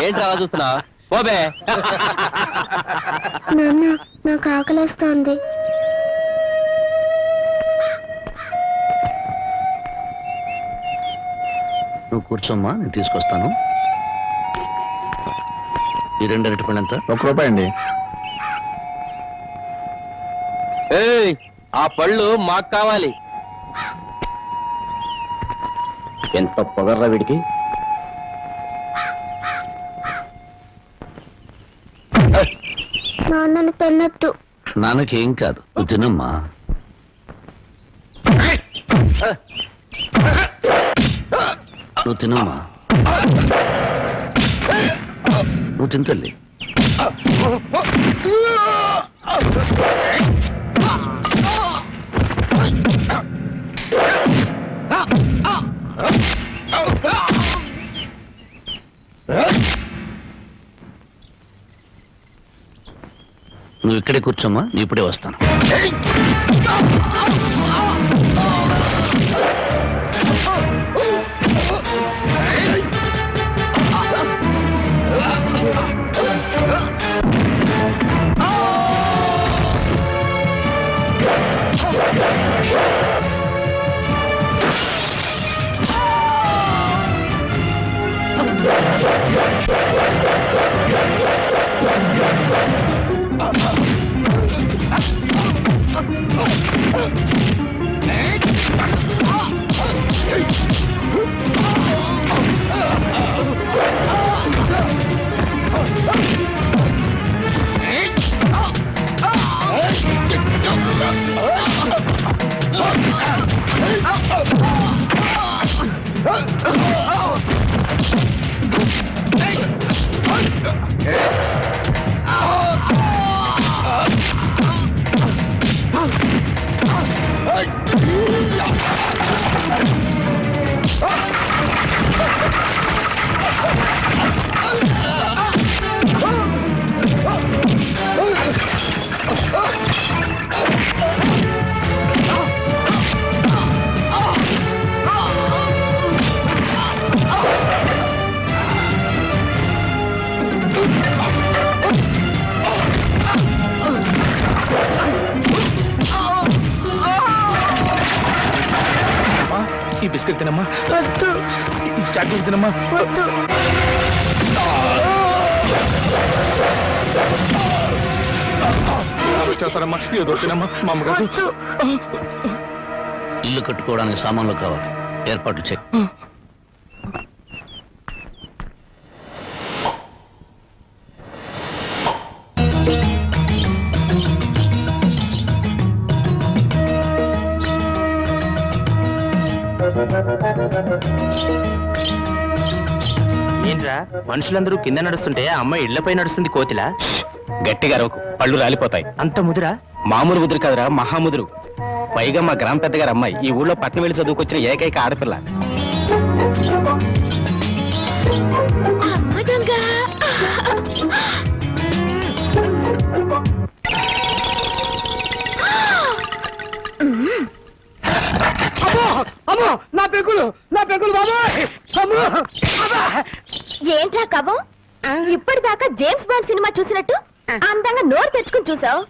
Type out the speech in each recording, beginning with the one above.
ఏంట్రా చూస్తున్నా పోబే. నాన్న నాకు ఆకలేస్తోంది. నువ్వు కూర్చోమ్మా, నేను తీసుకొస్తాను. ఈ 2 అరటిపళ్ళు ఎంత? ₹1 అండి. ఆ పళ్ళు మాకు కావాలి. ఎంత పొగర్రా వీడికి. నాన్నను తిన్నట్టు. నాన్నకేం కాదు, నువ్వు తినమ్మా. నువ్వు తినమ్మా, నువ్వు తింతల్లి. నువ్వు ఇక్కడే కూర్చోమ్మా, నీ ఇప్పుడే వస్తాను. ఈ బిస్కెట్ తినమ్మా. వద్దు. ఈ చాక్లెట్ తినమ్మా. వద్దు. చేస్తారమ్మా, ఏదో తినమ్మా. మా అమ్మగారు ఇల్లు కట్టుకోవడానికి సామాన్లు కావాలి, ఏర్పాట్లు చేయి. ఏంట్రా మనుషులందరూ కింద నడుస్తుంటే అమ్మాయి ఇళ్లపై నడుస్తుంది కోతిలా? గట్టిగా అరవకు, పళ్ళు రాలిపోతాయి. అంత ముదురా? మామూలు ముదురు కదరా, మహాముదురు. పైగా మా గ్రామ పెద్దగారు అమ్మాయి, ఈ ఊళ్ళో పట్నం వెళ్ళి చదువుకొచ్చిన ఏకైక ఆడపిల్ల. నా పెగులు బాబాయ్. ఏంట్రా కవ్వం? ఇప్పటిదాకా జేమ్స్ బాండ్ సినిమా చూసినట్టు అందంగా నోరు తెచ్చుకుని చూసావు.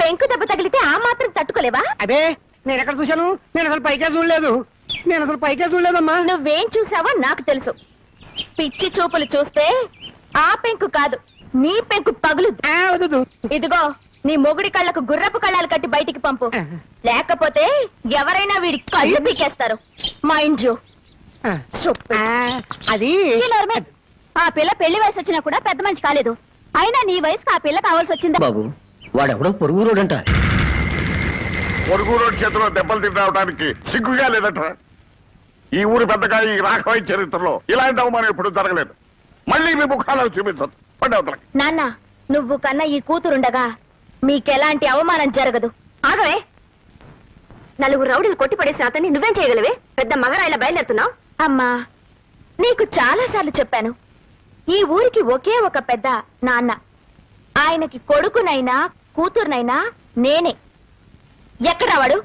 పెంకు దెబ్బ తగిలితే ఆ మాత్రం తట్టుకోలేవా? అదే నేను ఎక్కడ చూశాను? నేను అసలు పైకే చూడలేదమ్మా. నువ్వేం చూసావో నాకు తెలుసు. పిచ్చి చూపులు చూస్తే ఆ పెంకు కాదు, నీ పెంకు పగులు. ఇదిగో నీ మొగుడి కళ్ళకు గుర్రపు కళ్ళాలు కట్టి బయటికి పంపు, లేకపోతే ఎవరైనా వీడి కళ్ళు పీకేస్తారు. Mind you. అది ఆ పిల్ల పెళ్లి వయసు వచ్చినా కూడా పెద్ద మనిషి కాలేదు. అయినా నీ వయసుకు ఆ పిల్ల కావాల్సి వచ్చిందా? బాబు, వాడెవడో పొరుగు రోడంట. పొరుగు రోడ్ చేతిలో దెబ్బలు తినడానికి సిగ్గుగా లేదట. ఈ ఊరి పెద్దగా ఈ రాఘవయ్య చరిత్రలో ఇలాంటి అవమానం ఎప్పుడు జరగలేదు. మళ్ళీ మీ ముఖాలను చూపించదు. పండవతలకి నాన్న, నువ్వు కన్నా ఈ కూతురుండగా మీకెలాంటి అవమానం జరగదు. ఆగవే. నలుగురు రౌడీలు కొట్టిపడేసి అతన్ని నువ్వేం చేయగలవే? పెద్ద మగరాయిలా బయలుదేరుతున్నావు. అమ్మా, నీకు చాలా సార్లు చెప్పాను, ఈ ఊరికి ఒకే ఒక పెద్ద నాన్న. ఆయనకి కొడుకునైనా కూతురునైనా నేనే. ఎక్కడా వాడు?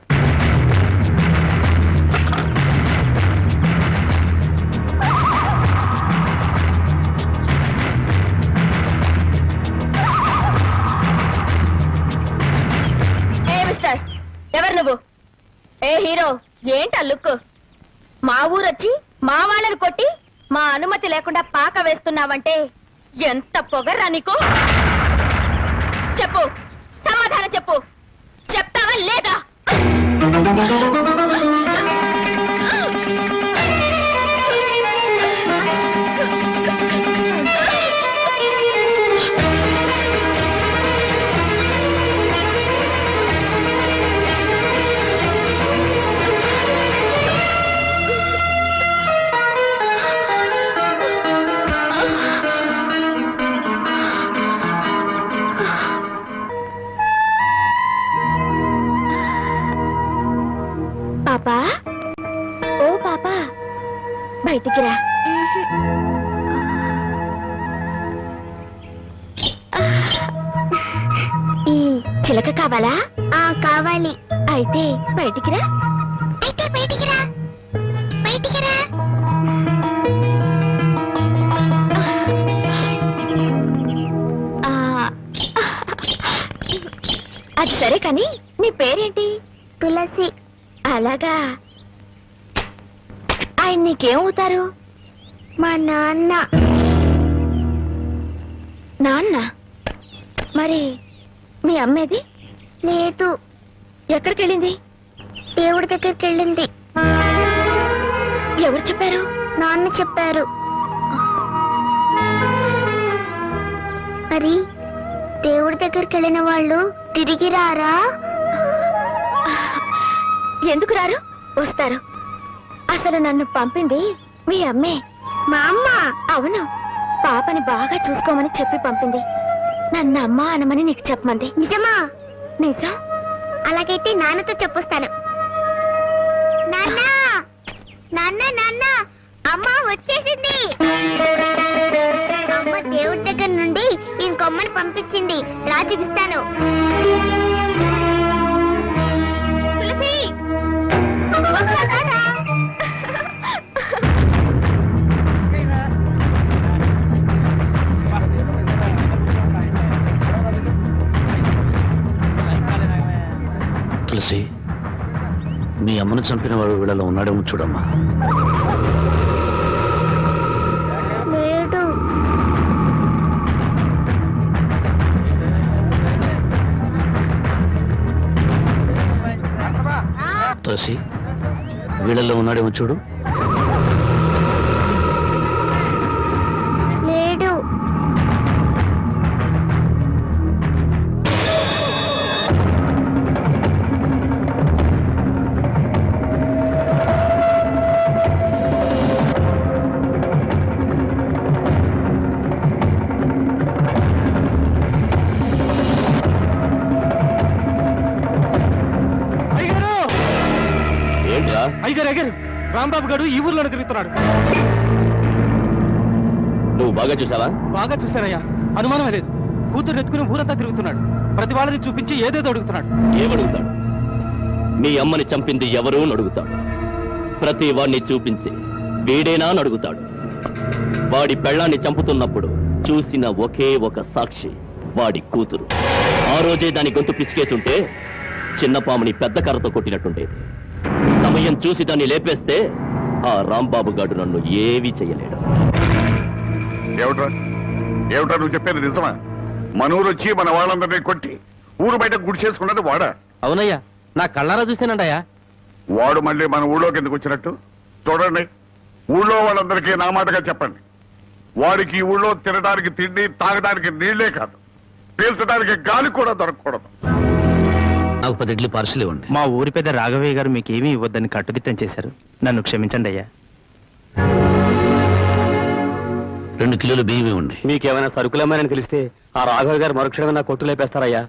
ఏ హీరో ఏంటా లుక్? మా ఊరొచ్చి మా వాళ్ళని కొట్టి మా అనుమతి లేకుండా పాక వేస్తున్నావంటే ఎంత పొగర్రా నీకు? చెప్పు, సమాధానం చెప్పు. చెప్తావా లేదా? పాపా, ఓ పాపా, బయటికి రా. ఈ చిలక కావాలా? కావాలి. అయితే బయటికి రా. అయితే బయటికి రా. బయటికి రా. అది సరే కాని నీ పేరేంటి? తులసి. అలాగా. ఆయన నీకేమవుతారు? మా నాన్న. నాన్న? మరి మీ అమ్మేది? లేదు. ఎక్కడికి వెళ్ళింది? దేవుడి దగ్గరికి వెళ్ళింది. ఎవరు చెప్పారు? నాన్న చెప్పారు. మరి దేవుడి దగ్గరికి వెళ్ళిన వాళ్ళు తిరిగి రారా? ఎందుకు రారు? వస్తారు. అసలు నన్ను పంపింది మీ అమ్మే. మా అమ్మ? అవును. పాపని బాగా చూసుకోమని చెప్పి పంపింది. నన్ను అమ్మ అనమని నీకు చెప్పమంది. నిజమా? నిజం. అలాగైతే నాన్నతో చెప్పొస్తాను. నాన్న, నాన్న, నాన్న, అమ్మ వచ్చేసింది. అమ్మ దేవుడి దగ్గర నుండి ఇంకొమ్మని పంపించింది. రాజుకిస్తాను. తులసి, వస్తారా? తులసి, మీ అమ్మను చంపిన వాడు వీళ్ళలో ఉన్నాడేమో చూడమ్మా. లేడు. తులసి, వీళ్ళలో ఉన్నాడేమో చూడు. లేడు. అయ్యగారు అయ్యగారు, రాంబాబు గారు ఈ ఊర్లోనే తిరుగుతున్నాడు. నువ్వు బాగా చూసావా? బాగా చూశారయ్యా, అనుమానమే లేదు. కూతురు ఎత్తుకుని ఊరంతా తిరుగుతున్నాడు. ప్రతి వాళ్ళని చూపించి ఏదేదో అడుగుతున్నాడు. ఏమడుగుతాడు? మీ అమ్మని చంపింది ఎవరు అని అడుగుతాడు. ప్రతి వాడిని చూపించి వీడేనా అని అడుగుతాడు. వాడి పెళ్ళాన్ని చంపుతున్నప్పుడు చూసిన ఒకే ఒక సాక్షి వాడి కూతురు. ఆ రోజే దాని గొంతు పిసికేసుంటే చిన్నపాముని పెద్ద కర్రతో కొట్టినట్టుండేది. సమయం చూసి దాన్ని లేపేస్తే ఆ రాంబాబు గారు నన్ను ఏమీ చెయ్యలేడు. ఏమిట్రా ఏమిట్రా నువ్వు చెప్పేది నిజమా? మన ఊరు వచ్చి మన వాళ్ళందరినీ కొట్టి ఊరు బయట గుడి చేసుకున్నది వాడా? అవునయ్యా, నా కళ్ళారా చూశానండయ్యా. వాడు మళ్ళీ మన ఊళ్ళోకి ఎందుకు వచ్చినట్టు? చూడండి, ఊళ్ళో వాళ్ళందరికీ నా మాటగా చెప్పండి. వాడికి ఈ ఊళ్ళో తినడానికి తిండి, తాగడానికి నీళ్లే కాదు, పీల్చడానికి గాలి కూడా దొరకకూడదు. నాకు 10 ఇడ్లీ పార్సల్ ఇవ్వండి. మా ఊరి పెద్ద రాఘవయ్య గారు మీకేమీ ఇవ్వద్దని కట్టుదిట్టం చేశారు. నన్ను క్షమించండి అయ్యా. 2 కిలోలు బియ్యం ఇవ్వండి. మీకేమైనా సరుకులమ్మని తెలిస్తే ఆ రాఘవయ్య గారు మరుక్షణమే నా కొట్టు లేపేస్తారయ్యా.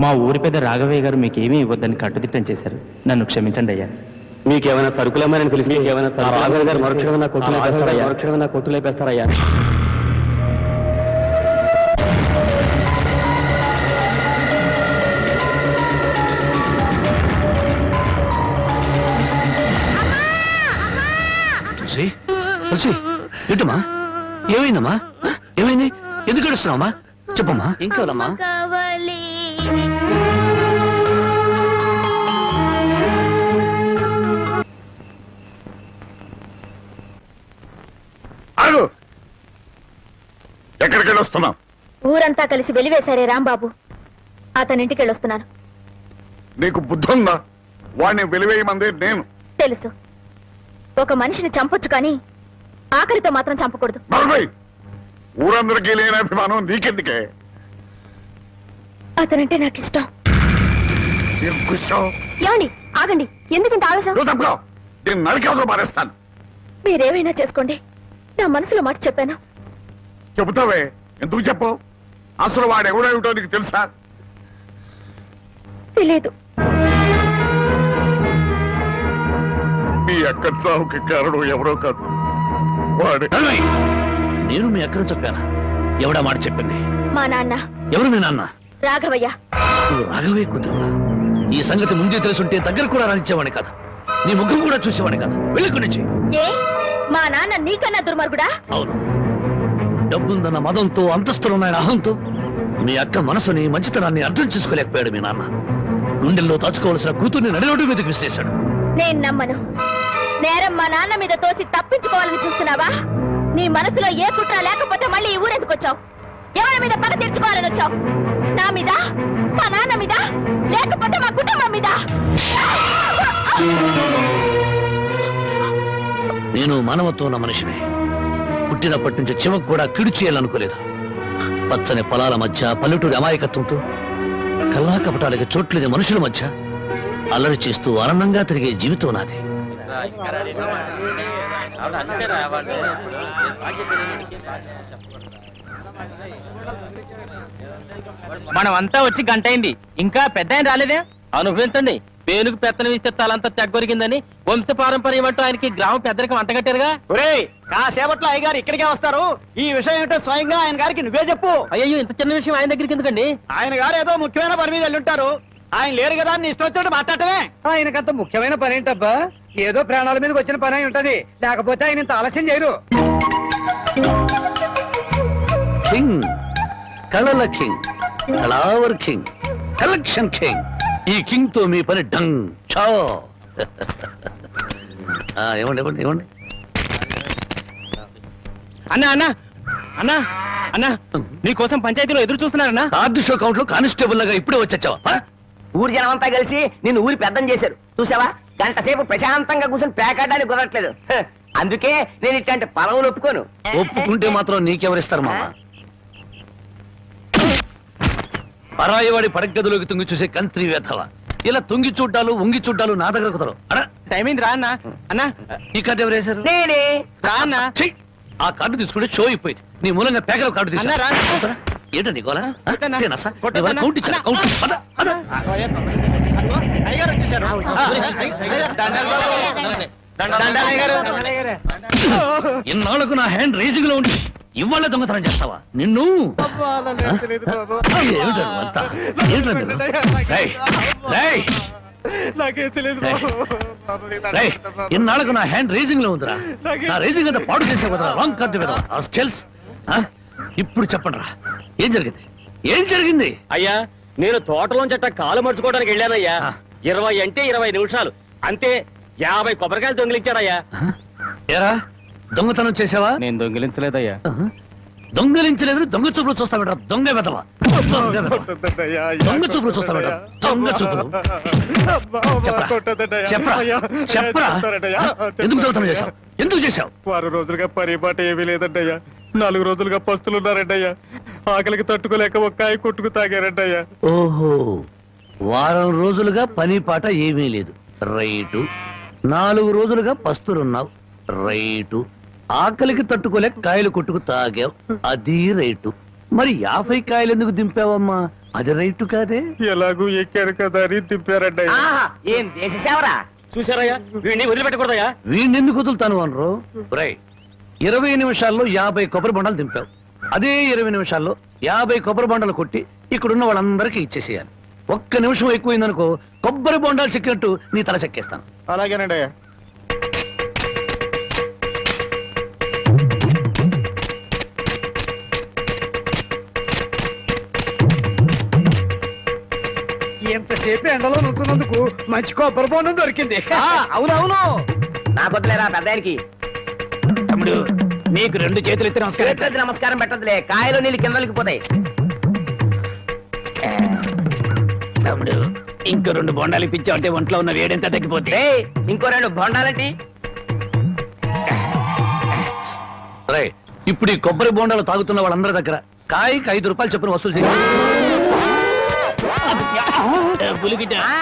మా ఊరి పెద్ద రాఘవయ్య గారు మీకేమీ ఇవ్వద్దని కట్టుదిట్టం చేశారు. నన్ను క్షమించండి అయ్యా. మీకేమైనా సరుకులమ్మని తెలిస్తే రాఘవయ్య గారు మరుక్షణమే నా కొట్టు లేపేస్తారయ్యా. తులసి, తులసి, ఏంటమ్మా? ఏమైందమ్మా? ఏమైంది? ఎందుకు ఏడుస్తున్నావమ్మా? చెప్పమ్మా, ఏం కావాలమ్మా? కావాలి. ఆగు! ఎక్కడికి వెళ్ళొస్తున్నావు? ఊరంతా కలిసి వెలివేశారే రాంబాబు, అతనింటికి వెళ్ళొస్తున్నాను. నీకు బుద్ధి ఉందా? వాడిని వెలివేయమంది నేను. తెలుసు, ఒక మనిషిని చంపొచ్చు కానీ ఆఖరితో మాత్రం చంపకూడదు. నలభై ఊరందరికీ లేని అభిమానం నీకెందుకే? అతనంటే నాకు ఇష్టం. ఏం కూర్చోవు? ఏమండి, ఆగండి. ఎందుకంత ఆవేశం? నువ్వు తప్పుకో. నేను నరికేవలో మారేస్తాను. మీరేమైనా చేసుకోండి, నా మనసులో మాట చెప్పాను. చెబుతావే, ఎందుకు చెప్పు? అసలు వాడు ఎవడేమిటో నీకు తెలుసా? తెలియదు. మీ అక్క చావుకి కారణం ఎవరో కాదు, వాడే. నడవయ్. నేను మీ అక్కను చెప్పానా? ఎవడా మాట చెప్పింది? మా నాన్న ఎవరు మీ నాన్న? రాఘవయ్య. నువ్వు రాఘవే కూతురువా? ఈ సంగతి ముందే తెలుసుంటే దగ్గర కూడా రానిచ్చేవాడిని కాదు, నీ ముఖం కూడా చూసేవాడిని కాదు. వెళ్ళి నుంచి. ఏ, మా నాన్న నీకన్నా దుర్మార్గుడా? అవును, డబ్బుందన్న మదంతో, అంతస్తులున్నాయన అహంతో మీ అక్క మనసుని, మంచితనాన్ని అర్థం చేసుకోలేకపోయాడు మీ నాన్న. గుండెల్లో దాచుకోవాల్సిన కూతుర్ని నడిరోడ్డు మీదకి విసిరేశాడు. నేను నమ్మను. నేరం మా నాన్న మీద తోసి తప్పించుకోవాలని చూస్తున్నావా? నీ మనసులో ఏ కుట్ర లేకపోతే మళ్ళీ ఈ ఊరెందుకు వచ్చావు? ఎవరి మీద పగ తీర్చుకోవాలని వచ్చావు? నా మీద, మా నాన్న మీద, లేకపోతే మా కుటుంబం మీద? నేను మానవత్వం ఉన్న మనిషిని. పుట్టినప్పటి నుంచి చివకు కూడా కిడు చేయాలనుకోలేదు. పచ్చని పొలాల మధ్య, పల్లెటూరి అమాయకత్వంతో, కల్లా కపటాలకి చోట్లేని మనుషుల మధ్య అల్లరి చేస్తూ ఆనందంగా తిరిగే జీవితం నాది. మనం అంతా వచ్చి గంట అయింది, ఇంకా పెద్ద ఆయన రాలేదే? అనుభవించండి. పేరుకు పెత్తనం ఇస్తే తలంతా తెగ్గొరిగిందని వంశ పారంపర్యం అంటూ ఆయనకి గ్రామ పెద్దరికి వంటగట్టారుగా. కాసేపట్లో అయ్యగారు ఇక్కడికే వస్తారు. ఈ విషయం ఏంటో స్వయంగా ఆయన గారికి నువ్వే చెప్పు. అయ్యో, ఇంత చిన్న విషయం ఆయన దగ్గరికి ఎందుకండి? ఆయన గారు ఏదో ముఖ్యమైన పని మీద వెళ్ళుంటారు. ఆయన లేరు కదా అని ఇష్టం వచ్చినట్టు మాట్లాడటమే. ఆయనకంత ముఖ్యమైన పని ఏంటబ్బా? ఏదో ప్రాణాల మీదకి వచ్చిన పని అయి ఉంటది, లేకపోతే ఆయన ఇంత ఆలస్యం చేయరు. కింగ్, కళల కింగ్, కళావర్ కింగ్, కలెక్షన్ కింగ్. ఈ కింగ్ తో మీ పని డంగ్ చో. ఇవ్వండి ఇవ్వండి ఇవ్వండి. అన్నా అన్నా అన్నా అన్నా, నీకోసం పంచాయతీలో ఎదురు చూస్తున్నారన్నా. కార్డు షో కౌంట్ లో కానిస్టేబుల్ లాగా ఇప్పుడే వచ్చావా? ఊరి జనం అంతా కలిసి నిన్ను ఊరి పెద్దం చేశారు చూసావా? గంట సేపు ప్రశాంతంగా కూర్చొని పేకాడడానికి కుదరట్లేదు. అందుకే నేను ఇట్లాంటి పొలవులు ఒప్పుకోను. ఒప్పుకుంటే మాత్రం నీకెవరిస్తారు మామ? పరాయివాడి పడగదిలోకి తుంగి చూసే కంత్రి వేధవ. ఇలా తుంగి చూడ్డాలు, ఉంగి చూడ్డాలు నా దగ్గర కుదరవు. టైం అయింది, రా అన్నా. అన్నా, ఈ కార్డు ఎవరు వేశారు? నేనే. రా అన్నా. ఛీ! ఆ కార్డు తీసుకుంటే షో అయిపోయింది. నీ మూలంగా పేకల కార్డు అన్నా, తీసుకున్నా. రా. ఏంటో నీకోలా? కొట్టన్నా. కౌంట్ కౌంట్ ఇచ్చాను. కౌంట్. పద, పద. అయ్యగారు వచ్చేసారు. దండాలు అయ్యగారు. ఇన్నాళ్లకు నా హ్యాండ్ రేసింగ్ లో ఉండి ఇవాళ దొంగతనం చేస్తావా? నిన్ను ఏమిటో అంతా? ఏమిటో మీరు? రేయ్, రేయ్, నాకే తెలియదు. రేయ్, ఇన్నాళ్లకు నా హ్యాండ్ రేసింగ్ లో ఉందిరా. నా రేసింగ్ అంతా పాడు చేసే కదా రాంగ్ కార్డు కదా. ఇప్పుడు చెప్పండి రా, ఏం జరిగింది? ఏం జరిగింది? అయ్యా, నేను తోటలోంచట కాలు మర్చుకోవడానికి వెళ్ళానయ్యా. 20 అంటే 20 నిమిషాలు అంతే. 50 కొబ్బరికాయలు దొంగిలించాడయ్యా. ఏరా, దొంగతనం చేసావా? నేను దొంగిలించలేదయ్యా. దొంగలించలేదు, దొంగ చూపులు చూస్తా బెటర్. దొంగ వెదవా, దొంగ వెధవ. దొంగ చూపులు చూస్తా బెటర్. దొంగ చూపులు. చెప్పరా, చెప్పరా, చెప్పరా. ఎందుకు దొంగతనం చేశావు? ఎందుకు చేశావు? 6 రోజులుగా పరిపాట ఏమీ లేదంటయ్యా. 4 రోజులుగా పస్తులున్నారంటయ్యా. ఆకలికి తట్టుకోలేక ఒక్కాయ కొట్టుకు తాగారంటయ్యా. ఓహో, వారం రోజులుగా పని పాట ఏమీ లేదు. రైటు. 4 రోజులుగా పస్తులున్నావు. రైటు. ఆకలికి తట్టుకోలేక కాయలు కొట్టుకు తాగావు. అది రైటు. మరి 50 కాయలు ఎందుకు దింపావమ్మా? అది రైటు కాదే. ఎలాగూ ఎక్కారు కదా అని తిప్పారంటయ్యా. ఆహా, ఏం దేశ సేవరా? చూసారయ్యా, వీడిని వదిలిపెట్టకూడదయ్యా. వీణెందుకు వదులుతాను అనరు? రై, 20 నిమిషాల్లో 50 కొబ్బరి బొండాలు దింపావు. అదే 20 నిమిషాల్లో 50 కొబ్బరి బొండాలు కొట్టి ఇక్కడున్న వాళ్ళందరికీ ఇచ్చేసేయాలి. 1 నిమిషం ఎక్కువైందనుకో కొబ్బరి బొండాలు చెక్కినట్టు నీ తల చెక్కేస్తాను. అలాగేనండి అయ్యా. ఎంతసేపు ఎండలో నుంచున్నందుకు మంచి కొబ్బరి బోనం దొరికింది. అవునవును నాకు వద్దులేరా పెద్ద ఆయనకి. తమ్ముడు నీకు 2 చేతులు ఎత్తి నమస్కారం. చేతులెత్తి నమస్కారం పెట్టదులే, కాయలు నీళ్ళు కిందలకి పోతాయి. తమ్ముడు ఇంకో 2 బొండాలు ఇప్పించావు అంటే ఒంట్లో ఉన్న వేడెంత తగ్గిపోతే. ఏయ్, ఇంకో 2 బొండాలంటి. రే ఇప్పుడు ఈ కొబ్బరి బోండాలు తాగుతున్న వాళ్ళందరి దగ్గర కాయకి 5 రూపాయలు చొప్పున వసూలు చేయాలి. పులిగిట ఆ,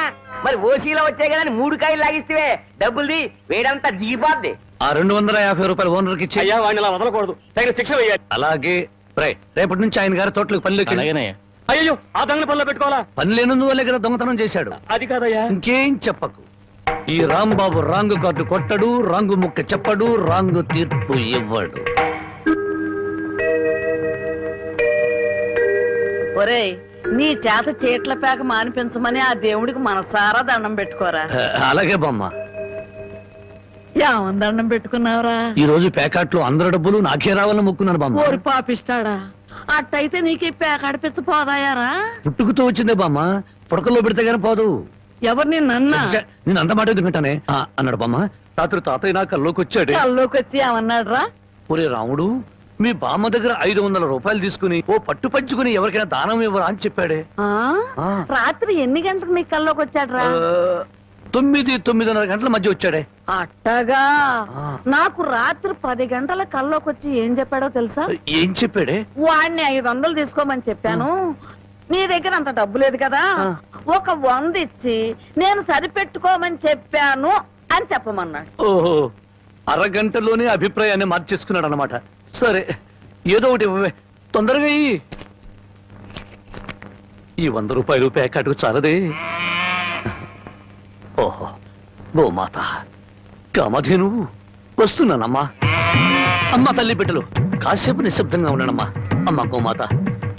మరి ఓసీలో వచ్చాయి కదా 3 కాయలు లాగిస్తే డబ్బుల్ది వేడంతా దిగిపోద్ది. ఆ 250 రూపాయలు ఓనర్కి ఇచ్చి అయ్యా వాడిని అలా వదలకూడదు, తగిన శిక్ష వేయాలి. అలాగే రే రేపటి నుంచి ఆయన గారి తోటలకు పనిలోకి అయ్యో ఆ దొంగల పనిలో పెట్టుకోవాలా? పని లేనందువల్లే కదా దొంగతనం చేశాడు. అది కాదయ్యా. ఇంకేం చెప్పకు. ఈ రాంబాబు రాంగు కార్డు కొట్టడు, రాంగు ముక్క చెప్పడు, రాంగు తీర్పు ఇవ్వడు. ఒరేయ్, నీ చేత చీట్ల పేక మానిపించమని ఆ దేవుడికి మనసారా దండం పెట్టుకోరా. అలాగే బామ్మ. ఏమని దండం పెట్టుకున్నావురా? ఈ రోజు ప్యాకెట్లు అందరి డబ్బులు నాకే రావాలని మొక్కున్నాను బామ్మ. ఓరి పాపిస్తాడా, అట్టయితే నీకు ఈ పేక అడిపించ పోదాయారా? పుట్టుకుతో వచ్చిందే బామ్మ, పుడకల్లో పెడితే గానీ పోదు. ఎవరు నిన్న నేను అంత మాట ఎందుకంటానే అన్నాడు బామ్మ. రాత్రి తాతయ్య నా కల్లోకి వచ్చాడే. కల్లోకి వచ్చి ఏమన్నాడు రా? ఒరే రాముడు, మీ బామ్మ దగ్గర 500 రూపాయలు తీసుకుని ఓ పట్టు పంచుకుని ఎవరికైనా దానం ఇవ్వరా అని చెప్పాడే. ఆ. రాత్రి ఎన్ని గంటలకు నీ కల్లోకి వచ్చాడు రా? 9-9:30 గంటల మధ్య వచ్చాడే. అట్టగా ఆ. నాకు రాత్రి 10 గంటల కల్లోకి వచ్చి ఏం చెప్పాడో తెలుసా? ఏం చెప్పాడే? వాడిని 500 తీసుకోమని చెప్పాను. నీ దగ్గర అంత డబ్బు లేదు కదా, ఒక 100 ఇచ్చి నేను సరిపెట్టుకోమని చెప్పాను అని చెప్పమన్నాడు. ఓహో, అరగంటలోనే అభిప్రాయాన్ని మార్చేసుకున్నాడు అనమాట. సరే ఏదో ఒకటి ఇవ్వవే, తొందరగా ఇయ్యి. ఈ 100 రూపాయలు ప్యాకెట్కు చాలదే. ఓహో, గోమాత కామధేను వస్తున్నానమ్మా. అమ్మ తల్లి బిడ్డలు కాసేపు నిశ్శబ్దంగా ఉన్నానమ్మా. అమ్మ గోమాత,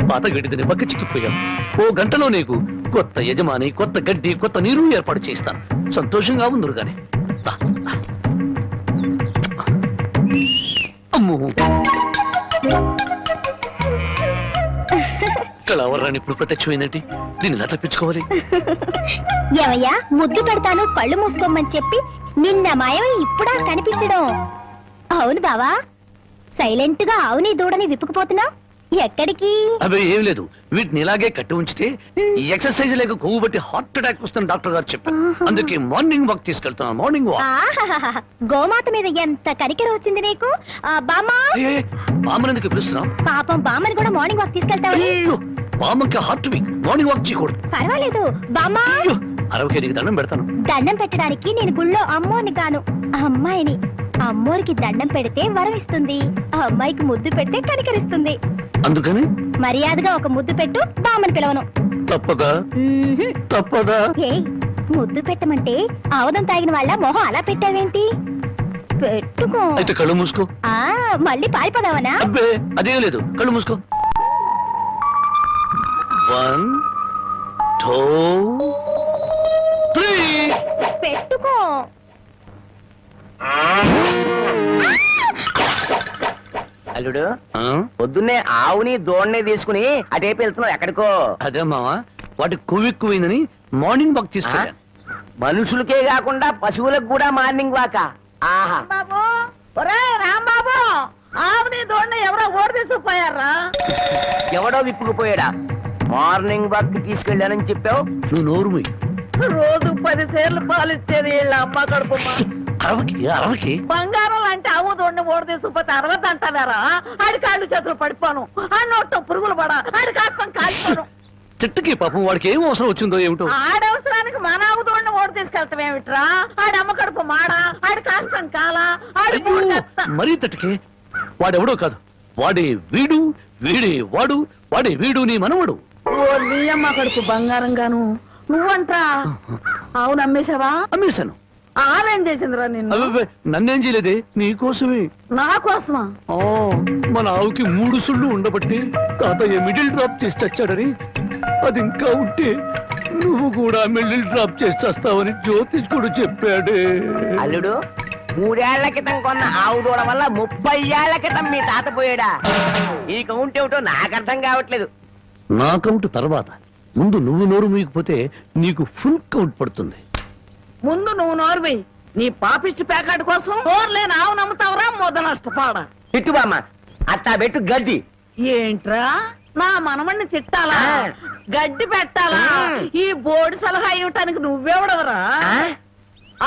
పాత గడ్డిని బక్క చిక్కిపోయాం. ఓ గంటలో నీకు కొత్త యజమాని, కొత్త గడ్డి, కొత్త నీరు ఏర్పాటు చేస్తాను. సంతోషంగా ఉందరు గాని. అమ్మో, కళావరాన్ని ఇప్పుడు ప్రత్యక్షమైందంటే దీన్ని ఎలా తప్పించుకోవాలి? ఏమయ్యా, ముద్దు పెడతాను కళ్ళు మూసుకోమని చెప్పి నిన్న మాయమై ఇప్పుడా కనిపించడం? అవును బావా, సైలెంట్ గా ఆవుని దూడని విప్పుకుపోతున్నావు, ఎక్కడికి? అవి ఏం లేదు, వీటిని ఇలాగే కట్టి ఉంచితే ఈ ఎక్సర్సైజ్ లేక కొవ్వు బట్టి హార్ట్ అటాక్ వస్తుంది డాక్టర్ గారు చెప్పారు. అందుకే మార్నింగ్ వాక్ తీసుకెళ్తున్నాను. Morning walk. ఆహాహాహా, గోమాత మీద ఎంత కనికెర వచ్చింది నీకు. బామ్మా, బామ్మనందుకు పిలుస్తున్నాం. పాపం బామ్మని కూడా మార్నింగ్ వాక్ తీసుకెళ్తావు. బామ్మకి హార్ట్ వీక్, మార్నింగ్ వాక్ చేయకూడదు. పర్వాలేదు బామ్మా, అరవకే నీకు దండం పెడతాను. దండం పెట్టడానికి నేను గుళ్ళో అమ్మోని కాను, అమ్మాయిని. అమ్మోరికి దండం పెడితే వరం ఇస్తుంది, ఆ అమ్మాయికి ముద్దు పెడితే కనికరిస్తుంది. అందుకని మర్యాదగా ఒక ముద్దు పెట్టు, బామ్మని పిలవను. తప్పదా? తప్పదా? ఏయ్, ముద్దు పెట్టమంటే ఆవదం తాగిన వాళ్ళ మొహం అలా పెట్టావేంటి? పెట్టుకో. అయితే కళ్ళు మూసుకో. మళ్ళీ పారిపోదావనా? అబ్బే అదేం లేదు, కళ్ళు మూసుకో. 1 2 3. పెట్టుకో. అల్లుడు, పొద్దున్నే ఆవుని దోణ్ణి తీసుకుని అటేపు వెళ్తున్నావు ఎక్కడికో? అదే మావా, వాటి కొవ్వెక్కువైందని మార్నింగ్ వాక్ తీసుకెళ్ళాను. మనుషులకే కాకుండా పశువులకు కూడా మార్నింగ్ వాక? ఆహా, బాబు, ఒరే రాంబాబు, ఆవుని దోడిని ఎవరో ఓడి తీసుకుపోయారా? ఎవడో విప్పుకుపోయాడా? మార్నింగ్ వాక్ తీసుకెళ్ళానని చెప్పావు. నువ్వు నోరు మూయి. రోజు 10 సేర్లు పాలిచ్చేది వీళ్ళ అమ్మ కడుపు. అరవకి బంగారం లాంటి ఆవు దోడిని ఓడి తీసుకుపోతే 60 అంటావారా? ఆడి కాళ్ళు చేతులు పడిపోను, ఆ నోట్లో పురుగులు పడ, ఆడి కాస్తం కాల్పోను. చెట్టుకి పాపం వాడికి ఏం అవసరం వచ్చిందో ఏమిటో. ఆడవసరానికి మన ఆవు దోడిని ఓడి తీసుకెళ్తాం ఏమిట్రా? ఆడి అమ్మ కడుపు మాడా, ఆడి కాస్తం కాలా, ఆడి మరీ తట్టుకే. వాడెవడో కాదు, వాడే వీడు, వీడే వాడు, వాడే వీడు నీ మనవడు. ఓ నీ అమ్మ కడుపు బంగారం గాను. నువ్వంట్రా ఆవును అమ్మేశావా? అమ్మేశాను. ఆవేం చేసిందిరా నిన్ను? నన్నేం చేయలేదే, నీకోసమే. నా కోసమా? మన ఆవుకి 3 సుళ్ళు ఉండబట్టి తాతయ్య మిడిల్ డ్రాప్ చేసి చచ్చాడని, అది ఇంకా ఉంటే నువ్వు కూడా మిడిల్ డ్రాప్ చేసి చేస్తావని జ్యోతిష్కుడు చెప్పాడే. అల్లుడు, 3 ఏళ్ల క్రితం కొన్న ఆవు దూడ వల్ల 30 ఏళ్ల క్రితం మీ తాత పోయాడా? ఈ కౌంట్ ఏమిటో నాకు అర్థం కావట్లేదు. నా కౌంట్ తర్వాత ముందు నువ్వు నోరు మూయకపోతే నీకు ఫుల్ కౌంట్ పడుతుంది. ముందు నువ్వు నోరువి. నీ పాపిష్టి ప్యాకెట్ కోసం నోరులేని ఆవు నమ్ముతావరా మొద నష్టపాడ. తిట్టు బామ్మ, అట్టా పెట్టు గడ్డి. ఏంట్రా నా మనమణ్ణి తిట్టాలా, గడ్డి పెట్టాలా? ఈ బోర్డు సలహా ఇవ్వటానికి నువ్వెవడవరా?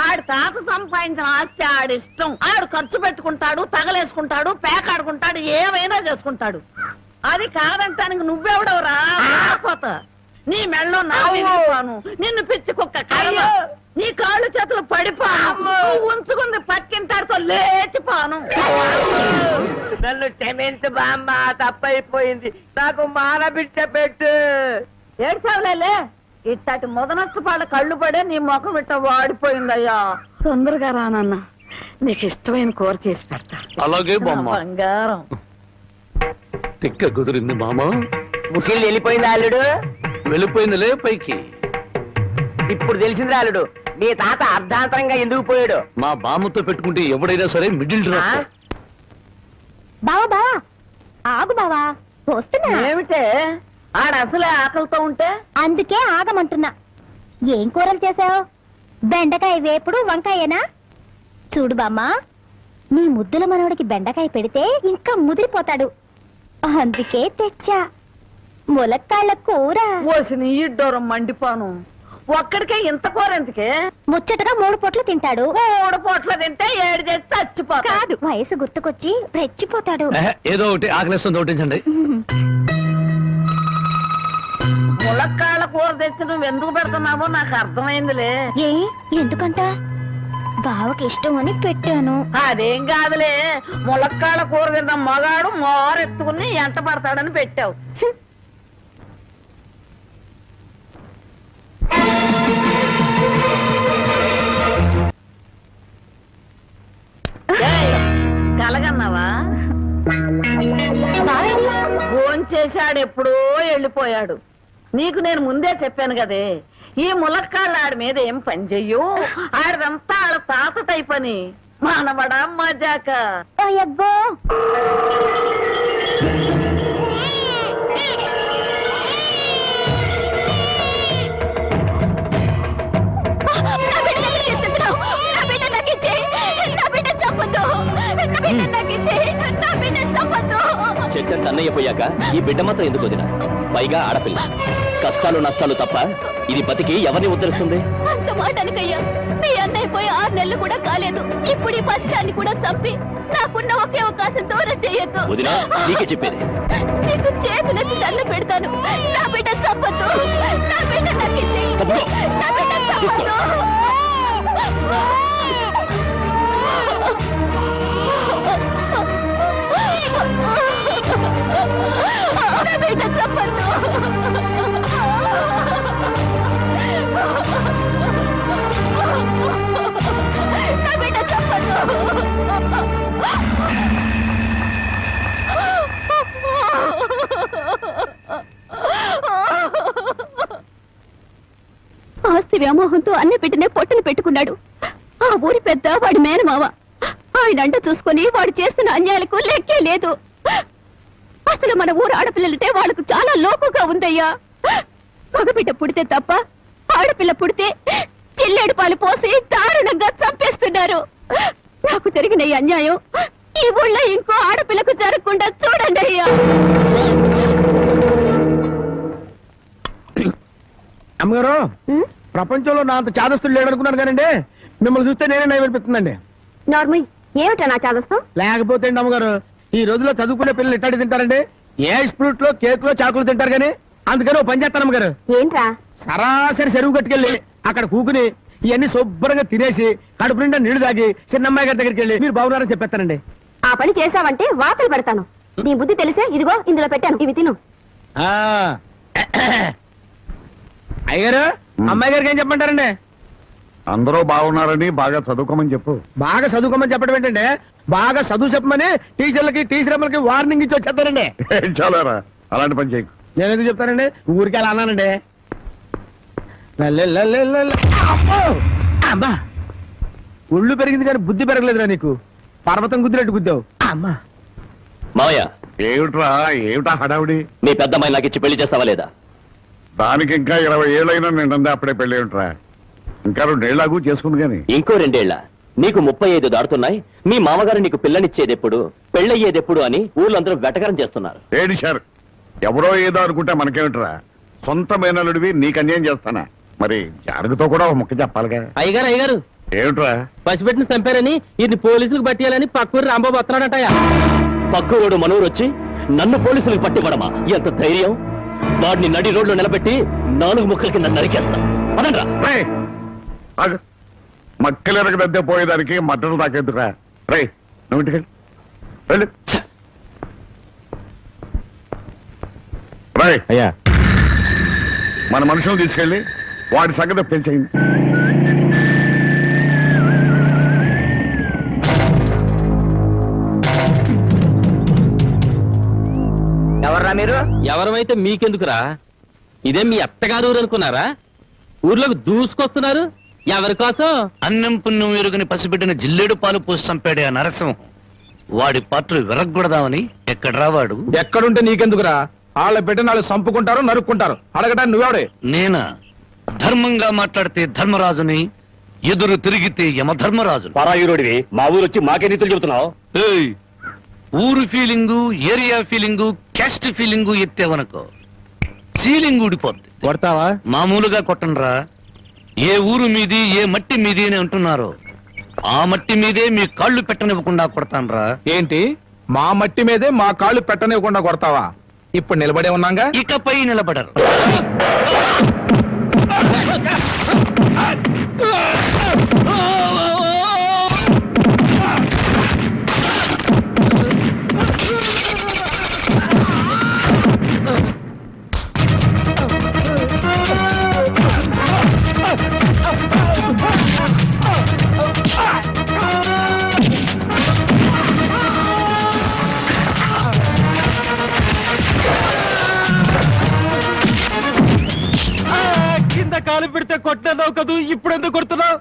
ఆడి తాత సంపాదించిన ఆస్తి ఆడిష్టం. ఆడు ఖర్చు పెట్టుకుంటాడు, తగలేసుకుంటాడు, పేకాడుకుంటాడు, ఏమైనా చేసుకుంటాడు. అది కాదంటానికి నువ్వెవడవరా? పోతా నీ మెళ్ళో నా విరిగిపోను, నిన్ను పిచ్చి కుక్క కర్మ, నీ కాళ్ళు చేతులు పడిపోను, నువ్వు ఉంచుకుంది పక్కింటాడుతో లేచిపోను. నన్ను క్షమించు బామ్మ, తప్పైపోయింది. నాకు మానబిడ్డ పెట్టు. ఏడ్సావులేలే, ఇట్టటి మొద నష్టపాళ్ళ కళ్ళు పడే నీ ముఖం ఇట్ట వాడిపోయిందయ్యా. తొందరగా రానన్న, నీకు ఇష్టమైన కూర చేసి పెడతా. అలాగే నా బామ్మ. బంగారం. తిక్క కుదిరింది మామ. ముసిల్ వెళ్ళిపోయింది అల్లుడు. వెళ్ళిపోయిందిలే పైకి. ఇప్పుడు తెలిసింది అల్లుడు, మీ తాత అర్ధాంతరంగా ఎందుకు పోయాడు. మా బామ్మతో పెట్టుకుంటే ఎవడైనా సరే మిడిల్ డ్రాప్. బావా బావా ఆగు బావా, వస్తున్నా. ఏమిటే ఆడ అసలే ఆకలితో ఉంటే? అందుకే ఆగమంటున్నా. ఏం కూరలు చేసావు? బెండకాయ వేపుడు, వంకాయేనా? చూడు బామ్మా, నీ ముద్దుల మనవడికి బెండకాయ పెడితే ఇంకా ముదిరిపోతాడు. అందుకే తెచ్చా ములక్కాళ్ళ కూర. ఓసిని ఇడ్డోరం మండిపోను. ఒక్కడికే ఇంత కూర ఎందుకే? ముచ్చటగా 3 పూట్లు తింటాడు. 3 పూట్ల తింటే 7 చేసి చచ్చిపోతాడు. కాదు, వయసు గుర్తుకొచ్చి రెచ్చిపోతాడు. ఏదో ఒకటి ఆకలిస్తుంది ఒకటించండి. ములక్కాళ్ళ కూర తెచ్చి నువ్వు ఎందుకు పెడుతున్నావో నాకు అర్థమైందిలే. ఏ ఎందుకంట? బావకి ఇష్టం అని పెట్టాను. అదేం కాదులే, ములక్కాళ్ళ కూర తిన్న మగాడు మోరెత్తుకుని ఎంట పడతాడని పెట్టావు. ఏయ్, కలగన్నావా? భోంచేశాడు, ఎప్పుడో వెళ్ళిపోయాడు. నీకు నేను ముందే చెప్పాను కదే, ఈ ములక్కాళ్ళు ఆడి మీద ఏం పని చెయ్యు. ఆడిదంతా ఆడ తాత టైప్ అని. మానవడా మజాక. అయ్యబ్బో, చెట్టంత అన్నయ్య పోయాక ఈ బిడ్డ మాత్రం ఎందుకు వదినా? పైగా ఆడపిల్ల. కష్టాలు నష్టాలు తప్ప ఇది బతికి ఎవరిని ఉద్ధరిస్తుంది? అంత మాట అనకయ్యా. మీ అన్నయ్య పోయి 6 నెలలు కూడా కాలేదు. ఇప్పుడు ఈ పసిదాన్ని కూడా చంపి నాకున్న ఒకే అవకాశం దూరం చేయొద్దు. వదినా, నీకే చెప్పేది. నీకు చేతులెత్తి దండ పెడతాను. నా బిడ్డ చంపొద్దు. నా బిడ్డ నాకు ఇచ్చేయి. నా బిడ్డ చంపొద్దు. నా బిడ్డ చంపొద్దు. నా బిడ్డ చంపొద్దు. ఆస్తి వ్యామోహంతో అన్న బిడ్డనే పొట్టను పెట్టుకున్నాడు. ఆ ఊరి పెద్ద వాడి మేనమావ. ఆయన అంట చూసుకొని వాడు చేస్తున్న అన్యాయాలకు లెక్కే లేదు. అసలు మన ఊరు ఆడపిల్లలంటే వాళ్ళకు చాలా లోకుగా ఉందయ్యా. మగబిడ్డ పుడితే తప్ప ఆడపిల్ల పుడితే చిల్లేడు పాలు పోసి దారుణంగా చంపేస్తున్నారు. నాకు జరిగిన ఈ అన్యాయం ఈ ఊళ్ళో ఇంకో ఆడపిల్లకు జరగకుండా చూడండి అయ్యా. అమ్మగారు, ప్రపంచంలో నా అంత చాదస్తులు లేడనుకున్నాను కానండి, మిమ్మల్ని చూస్తే నేనే నయం అనిపిస్తుందండి. నార్మల్ ఏమిటా నా చాదస్తం? లేకపోతే అండి అమ్మగారు, ఈ రోజుల్లో చదువుకునే పిల్లలు ఇట్టాడి తింటారండి. ఏ ఫ్రూట్ లో, కేక్ లో, చాకులు తింటారు కానీ. అందుకని ఓ పని చేస్తాను అమ్మగారు, ఏంట్రా? సరాసరి చెరువు కట్టుకెళ్ళి అక్కడ కూకుని ఇవన్నీ శుభ్రంగా తినేసి కడుపు నిండా నీళ్లు తాగి చిన్నమ్మాయి గారి దగ్గరికి వెళ్ళి మీరు బాగున్నారని చెప్పేస్తానండి. ఆ పని చేసావంటే వాతలు పెడతాను. నీ బుద్ధి తెలిసే ఇదిగో ఇందులో పెట్టాను, ఇవి తిను. అయ్యగారు, అమ్మాయి గారికి ఏం చెప్పమంటారండి? అందరూ బాగున్నారని బాగా చదువుకోమని చెప్పు. బాగా చదువుకోమని చెప్పడం ఏంటంటే, బాగా చదువు చెప్పమని టీచర్లకి టీచర్లకి వార్నింగ్ ఇచ్చి వచ్చేస్తారండి. చాలారా, అలాంటి పని చేయకు. నేను ఎందుకు చెప్తానండి, ఊరికి అలా అన్నానండి. అమ్మా, ఒళ్ళు పెరిగింది కానీ బుద్ధి పెరగలేదురా నీకు. పర్వతం గుద్దినట్టు గుద్దావు. అమ్మా, మావయ్య, ఏమిట్రా, ఏమిటా హడావుడి? మీ పెద్దమ్మాయి నాకు ఇచ్చి పెళ్లి చేస్తావా లేదా? దానికి ఇంకా 20 ఏళ్ళైనా నిండా అప్పుడే పెళ్ళి ఉంటారా? ఇంకా 2 ఏళ్ళకు చేసుకుంది కానీ. ఇంకో 2 ఏళ్ల నీకు 35 దాడుతున్నాయి. మీ మామగారు నీకు పిల్లనిచ్చేదెప్పుడు, పెళ్ళయ్యేదెప్పుడు అని ఊళ్ళందరూ వెటకరం చేస్తున్నారు. ఏడిశారు. ఎవరో ఏదో అనుకుంటే మనకేమిట్రా? సొంత మేనలుడివి నీకు అన్యాయం చేస్తానా? మరి జానకితో కూడా ఒక ముక్క చెప్పాలిగా. అయ్యగారు ఏమిట్రా? పసిపెట్టిన చంపారని ఇది పోలీసులకు పట్టేయాలని పక్కూరు రాంబాబు వస్తున్నాడటయా. పక్కూరోడు మనూరు వచ్చి నన్ను పోలీసులకు పట్టివ్వడమా? ఎంత ధైర్యం! వాడిని నడి రోడ్లో నిలబెట్టి 4 ముక్కల కింద నరికేస్తా. పదండ్రా. రేయ్, ఆగు. మక్కలెరగ దద్దే పోయేదానికి మట్టలు తాకెద్దురా. రే నువ్వు ఇంటికి వెళ్ళు. రేయ్, అయ్యా, మన మనుషులు తీసుకెళ్ళి వాడి సంగతి పెంచేయండి. ఎవర్రా మీరు? ఎవరమైతే మీకెందుకురా? ఇదే మీ అత్తగారు ఊరు అనుకున్నారా? ఊర్లోకి దూసుకొస్తున్నారు. ఎవరి కోసం? అన్నం పుణ్యం ఎరుగని పసిబిడ్డని జిల్లేడు పాలు పోసి చంపాడే ఆ నరసింహం. వాడి పాత్రలు విరగ్గొడదామని ఎక్కడ రావాడు? ఎక్కడుంటే నీకెందుకురా? వాళ్ళ బిడ్డను వాళ్ళు చంపుకుంటారు, నరుక్కుంటారు. అడగటానికి నువ్వెవడే? నేనా? ధర్మంగా మాట్లాడితే ధర్మరాజుని, ఎదురు తిరిగితే యమధర్మరాజు. పరాయురుడివి మా ఊరు వచ్చి మాకే నీతులు చెబుతున్నావు. ఏయ్, ఊరు feeling, area feeling, caste feeling ఎత్తేవనుకో సీలింగ్ ఊడిపోద్ది. కొడతావా? మామూలుగా కొట్టనరా. ఏ ఊరు మీది, ఏ మట్టి మీది అని అంటున్నారో ఆ మట్టి మీదే మీ కాళ్ళు పెట్టనివ్వకుండా కొడతానరా. ఏంటి, మా మట్టి మీదే మా కాళ్ళు పెట్టనివ్వకుండా కొడతావా? ఇప్పుడు నిలబడే ఉన్నాగా. ఇకపై నిలబడరు. కింద కాలు పెడితే కొట్టినావు కదూ, ఇప్పుడు ఎందుకు కొడుతున్నావు?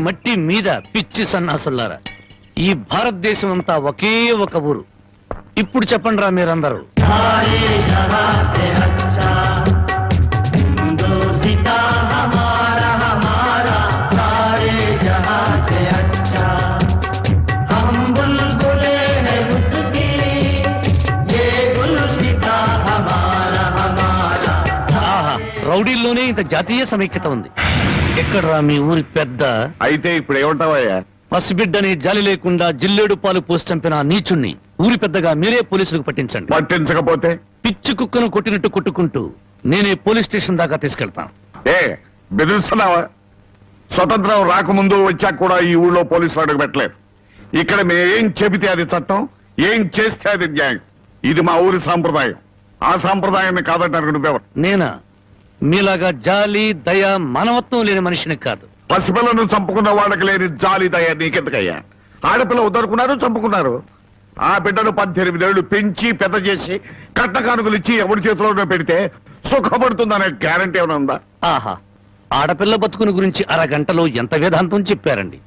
మట్టి మీద పిచ్చి సన్నాసులారా, ఈ భారతదేశం అంతా ఒకే ఒక ఊరు. ఇప్పుడు చెప్పండి రా మీరందరూ. రౌడీల్లోనే ఇంత జాతీయ సమైక్యత ఉంది. ఎక్కడ్రా మీ ఊరి పెద్ద? అయితే ఇప్పుడు ఏమంటావయ్యా? పసిబిడ్డని జాలి లేకుండా జిల్లేడు పాలు పోసి చంపిన నీచుణ్ణి ఊరి పెద్దగా మీరే పోలీసులకు పట్టించండి. పట్టించకపోతే పిచ్చి కుక్కను కొట్టినట్టు కొట్టుకుంటూ నేనే పోలీస్ స్టేషన్ దాకా తీసుకెళ్తాను. ఏ బెదిరిస్తున్నావా? స్వతంత్రం రాకముందు వచ్చాక కూడా ఈ ఊళ్ళో పోలీసులు అడుగు పెట్టలేదు. ఇక్కడ మేమేం చెబితే అది చట్టం, ఏం చేస్తే అది న్యాయం. ఇది మా ఊరి సాంప్రదాయం. ఆ సాంప్రదాయాన్ని కాదంటారు నువ్వెవరు? నేనా? మీలాగా జాలి దయ మానవత్వం లేని మనిషిని కాదు. పసిపిల్లను చంపుకున్న వాళ్ళకి లేని జాలి దయ నీకెందుకయ్యా? ఆడపిల్ల ఉద్దరుకున్నారు, చంపుకున్నారు. ఆ బిడ్డను 18 ఏళ్లు పెంచి పెద్ద చేసి కట్ట కానుకలు ఇచ్చి ఎవరి చేతిలోనే పెడితే సుఖపడుతుందనే గ్యారంటీ ఏమైనా ఉందా? ఆహా, ఆడపిల్ల బతుకుని గురించి అరగంటలో ఎంత వేదాంతం చెప్పారండి.